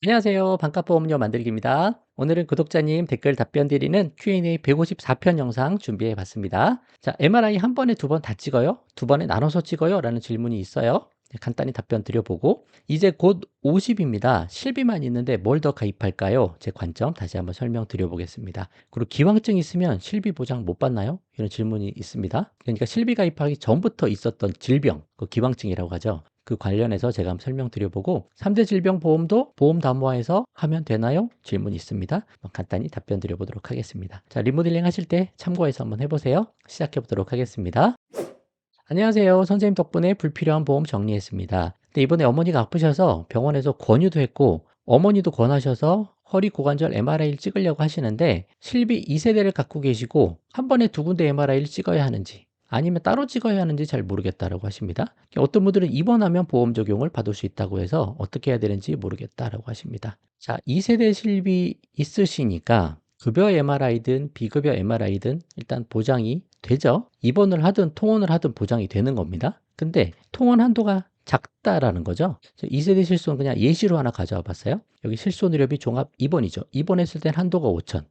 안녕하세요. 반값보험료 만들기입니다. 오늘은 구독자님 댓글 답변 드리는 Q&A 154편 영상 준비해 봤습니다. 자, MRI 한 번에 두 번 다 찍어요? 두 번에 나눠서 찍어요? 라는 질문이 있어요. 네, 간단히 답변 드려보고 이제 곧 50입니다. 실비만 있는데 뭘 더 가입할까요? 제 관점 다시 한번 설명 드려보겠습니다. 그리고 기왕증 있으면 실비 보장 못 받나요? 이런 질문이 있습니다. 그러니까 실비 가입하기 전부터 있었던 질병, 그 기왕증이라고 하죠. 그 관련해서 제가 한번 설명드려보고 3대 질병보험도 보험 담보화해서 하면 되나요? 질문이 있습니다. 간단히 답변 드려보도록 하겠습니다. 자, 리모델링 하실 때 참고해서 한번 해보세요. 시작해 보도록 하겠습니다. 안녕하세요. 선생님 덕분에 불필요한 보험 정리했습니다. 근데 이번에 어머니가 아프셔서 병원에서 권유도 했고 어머니도 권하셔서 허리 고관절 MRI를 찍으려고 하시는데 실비 2세대를 갖고 계시고 한 번에 두 군데 MRI를 찍어야 하는지 아니면 따로 찍어야 하는지 잘 모르겠다라고 하십니다. 어떤 분들은 입원하면 보험 적용을 받을 수 있다고 해서 어떻게 해야 되는지 모르겠다라고 하십니다. 자, 2세대 실비 있으시니까 급여 MRI든 비급여 MRI든 일단 보장이 되죠. 입원을 하든 통원을 하든 보장이 되는 겁니다. 근데 통원 한도가 작다라는 거죠. 2세대 실손 그냥 예시로 하나 가져와 봤어요. 여기 실손 의료비 종합 입원이죠. 입원했을 땐 한도가 5천.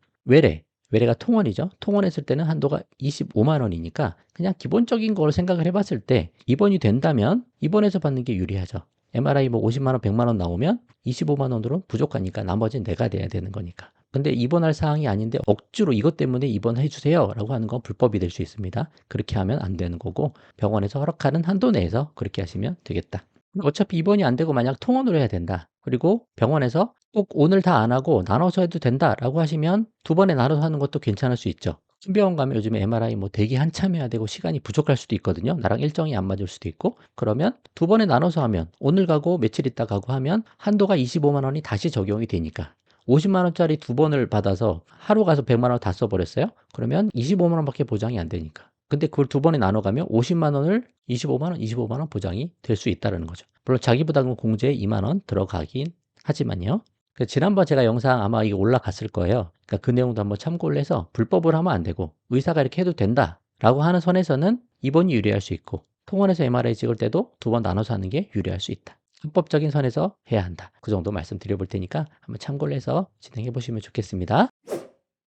외래가 통원이죠. 통원했을 때는 한도가 25만 원이니까 그냥 기본적인 걸 생각을 해봤을 때 입원이 된다면 입원해서 받는 게 유리하죠. MRI 뭐 50만 원, 100만 원 나오면 25만 원으로 부족하니까 나머지는 내가 내야 되는 거니까. 근데 입원할 사항이 아닌데 억지로 이것 때문에 입원해 주세요 라고 하는 건 불법이 될 수 있습니다. 그렇게 하면 안 되는 거고 병원에서 허락하는 한도 내에서 그렇게 하시면 되겠다. 어차피 입원이 안 되고 만약 통원으로 해야 된다. 그리고 병원에서 꼭 오늘 다 안 하고 나눠서 해도 된다라고 하시면 두 번에 나눠서 하는 것도 괜찮을 수 있죠. 신병원 가면 요즘에 MRI 뭐 대기 한참 해야 되고 시간이 부족할 수도 있거든요. 나랑 일정이 안 맞을 수도 있고. 그러면 두 번에 나눠서 하면 오늘 가고 며칠 있다 가고 하면 한도가 25만 원이 다시 적용이 되니까 50만 원짜리 두 번을 받아서 하루 가서 100만 원 다 써버렸어요? 그러면 25만 원밖에 보장이 안 되니까. 근데 그걸 두 번에 나눠 가면 50만 원을 25만 원, 25만 원 보장이 될 수 있다는 거죠. 물론 자기부담금 공제에 2만 원 들어가긴 하지만요. 지난번 제가 영상 아마 이게 올라갔을 거예요. 그러니까 그 내용도 한번 참고를 해서 불법을 하면 안 되고 의사가 이렇게 해도 된다라고 하는 선에서는 입원이 유리할 수 있고 통원에서 MRI 찍을 때도 두 번 나눠서 하는 게 유리할 수 있다. 합법적인 선에서 해야 한다. 그 정도 말씀드려 볼 테니까 한번 참고를 해서 진행해 보시면 좋겠습니다.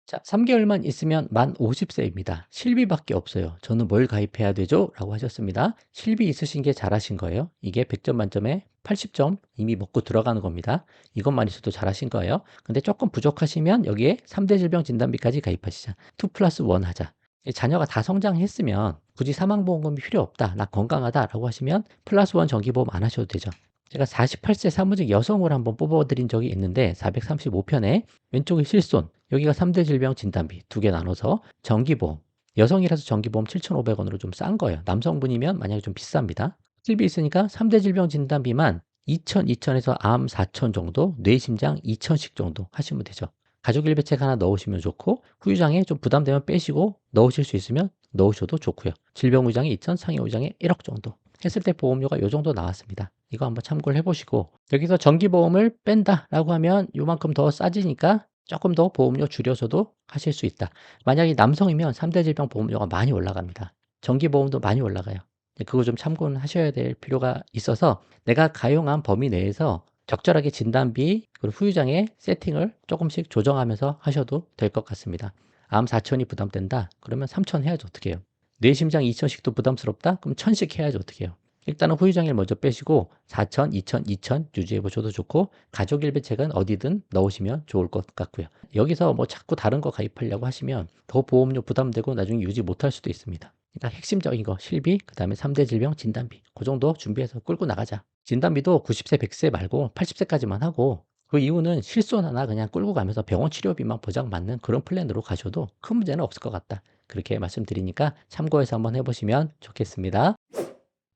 자, 3개월만 있으면 만 50세입니다. 실비밖에 없어요. 저는 뭘 가입해야 되죠? 라고 하셨습니다. 실비 있으신 게 잘하신 거예요. 이게 100점 만점에 80점 이미 먹고 들어가는 겁니다. 이것만 있어도 잘하신 거예요. 근데 조금 부족하시면 여기에 3대 질병 진단비까지 가입하시자. 2 플러스 1 하자. 자녀가 다 성장했으면 굳이 사망보험금이 필요 없다. 나 건강하다라고 하시면 플러스 1 정기보험 안 하셔도 되죠. 제가 48세 사무직 여성을 한번 뽑아드린 적이 있는데 435편에 왼쪽에 실손, 여기가 3대 질병 진단비 두 개 나눠서 정기보험, 여성이라서 정기보험 7,500원으로 좀 싼 거예요. 남성분이면 만약에 좀 비쌉니다. 실비 있으니까 3대 질병 진단비만 2,000에서 암 4,000 정도, 뇌심장 2,000씩 정도 하시면 되죠. 가족일배책 하나 넣으시면 좋고 후유장애 좀 부담되면 빼시고 넣으실 수 있으면 넣으셔도 좋고요. 질병후유장애 2,000, 상해후유장애 1억 정도 했을 때 보험료가 요 정도 나왔습니다. 이거 한번 참고를 해보시고 여기서 정기보험을 뺀다라고 하면 요만큼 더 싸지니까 조금 더 보험료 줄여서도 하실 수 있다. 만약에 남성이면 3대 질병 보험료가 많이 올라갑니다. 정기보험도 많이 올라가요. 그거 좀 참고는 하셔야 될 필요가 있어서 내가 가용한 범위 내에서 적절하게 진단비 그리고 후유장애 세팅을 조금씩 조정하면서 하셔도 될 것 같습니다. 암 4천이 부담된다? 그러면 3천 해야지 어떻게 해요? 뇌심장 2천씩도 부담스럽다? 그럼 1,000씩 해야지 어떻게 해요? 일단은 후유장애를 먼저 빼시고 4천, 2천, 2천 유지해 보셔도 좋고 가족일배책은 어디든 넣으시면 좋을 것 같고요. 여기서 뭐 자꾸 다른 거 가입하려고 하시면 더 보험료 부담되고 나중에 유지 못할 수도 있습니다. 일단 핵심적인 거 실비, 그 다음에 3대 질병 진단비 그 정도 준비해서 끌고 나가자. 진단비도 90세, 100세 말고 80세까지만 하고 그 이후는 실손 하나 그냥 끌고 가면서 병원 치료비만 보장받는 그런 플랜으로 가셔도 큰 문제는 없을 것 같다. 그렇게 말씀드리니까 참고해서 한번 해보시면 좋겠습니다.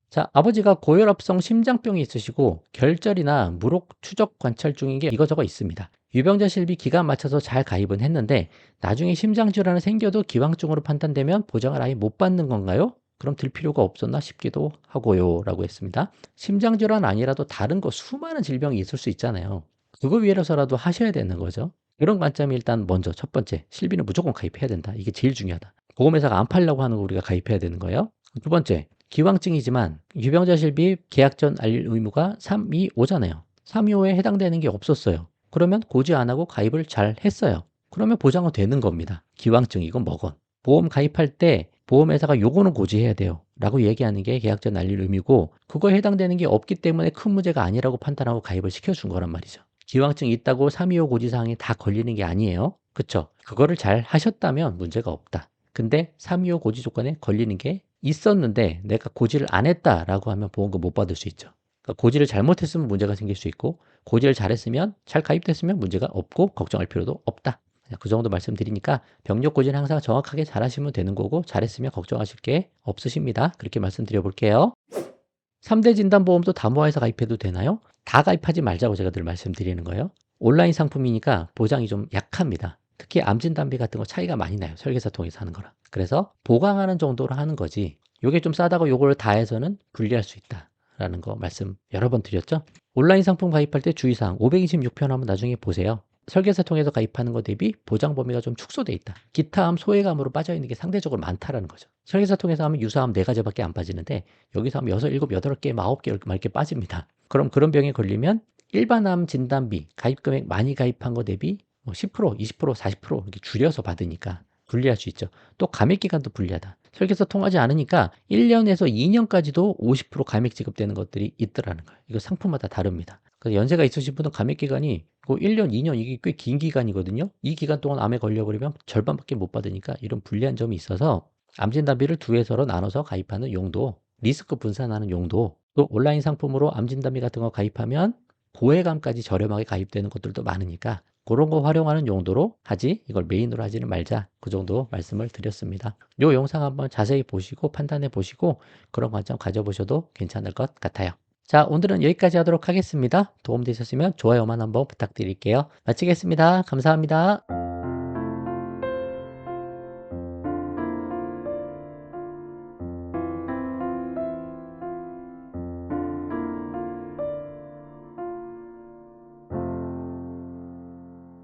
자, 아버지가 고혈압성 심장병이 있으시고 결절이나 무록 추적 관찰 중인 게 이거저거 있습니다. 유병자 실비 기간 맞춰서 잘 가입은 했는데 나중에 심장질환이 생겨도 기왕증으로 판단되면 보장을 아예 못 받는 건가요? 그럼 들 필요가 없었나 싶기도 하고요 라고 했습니다. 심장질환 아니라도 다른 거 수많은 질병이 있을 수 있잖아요. 그거 위해서라도 하셔야 되는 거죠. 그런 관점이 일단 먼저 첫 번째, 실비는 무조건 가입해야 된다. 이게 제일 중요하다. 보험회사가 안 팔려고 하는 거 우리가 가입해야 되는 거예요. 두 번째, 기왕증이지만 유병자 실비 계약 전 알릴 의무가 325잖아요. 325에 해당되는 게 없었어요. 그러면 고지 안 하고 가입을 잘 했어요. 그러면 보장은 되는 겁니다. 기왕증이건 뭐건. 보험 가입할 때 보험회사가 요거는 고지해야 돼요 라고 얘기하는 게 계약전 날릴 의미고, 그거에 해당되는 게 없기 때문에 큰 문제가 아니라고 판단하고 가입을 시켜준 거란 말이죠. 기왕증 있다고 325 고지사항이 다 걸리는 게 아니에요. 그쵸? 그거를 잘 하셨다면 문제가 없다. 근데 325 고지 조건에 걸리는 게 있었는데 내가 고지를 안 했다라고 하면 보험금 못 받을 수 있죠. 그러니까 고지를 잘못했으면 문제가 생길 수 있고, 고지를 잘했으면, 잘 가입됐으면 문제가 없고 걱정할 필요도 없다. 그냥 그 정도 말씀드리니까 병력 고지는 항상 정확하게 잘하시면 되는 거고, 잘했으면 걱정하실 게 없으십니다. 그렇게 말씀드려 볼게요. 3대 진단보험도 다 모아서 가입해도 되나요? 다 가입하지 말자고 제가 늘 말씀드리는 거예요. 온라인 상품이니까 보장이 좀 약합니다. 특히 암진단비 같은 거 차이가 많이 나요. 설계사 통해서 하는 거랑. 그래서 보강하는 정도로 하는 거지, 요게 좀 싸다고 요걸 다 해서는 불리할 수 있다 라는 거 말씀 여러 번 드렸죠. 온라인 상품 가입할 때 주의사항 526편 한번 나중에 보세요. 설계사 통해서 가입하는 것 대비 보장 범위가 좀 축소돼 있다. 기타 암, 소외감으로 빠져 있는 게 상대적으로 많다라는 거죠. 설계사 통해서 하면 유사암 4가지밖에 안 빠지는데 여기서 하면 6, 7, 8개, 9개 이렇게 빠집니다. 그럼 그런 병에 걸리면 일반암 진단비, 가입 금액 많이 가입한 거 대비 뭐 10%, 20%, 40% 이렇게 줄여서 받으니까 불리할 수 있죠. 또 감액 기간도 불리하다. 설계사 통하지 않으니까 1년에서 2년까지도 50% 감액 지급되는 것들이 있더라는 거예요. 이거 상품마다 다릅니다. 그래서 연세가 있으신 분은 감액 기간이 그 1년, 2년 이게 꽤 긴 기간이거든요. 이 기간 동안 암에 걸려버리면 절반밖에 못 받으니까 이런 불리한 점이 있어서 암진단비를 두 회사로 나눠서 가입하는 용도, 리스크 분산하는 용도, 또 온라인 상품으로 암진단비 같은 거 가입하면 고해감까지 저렴하게 가입되는 것들도 많으니까 그런 거 활용하는 용도로 하지, 이걸 메인으로 하지는 말자. 그 정도 말씀을 드렸습니다. 요 영상 한번 자세히 보시고 판단해 보시고 그런 관점 가져보셔도 괜찮을 것 같아요. 자, 오늘은 여기까지 하도록 하겠습니다. 도움되셨으면 좋아요만 한번 부탁드릴게요. 마치겠습니다. 감사합니다.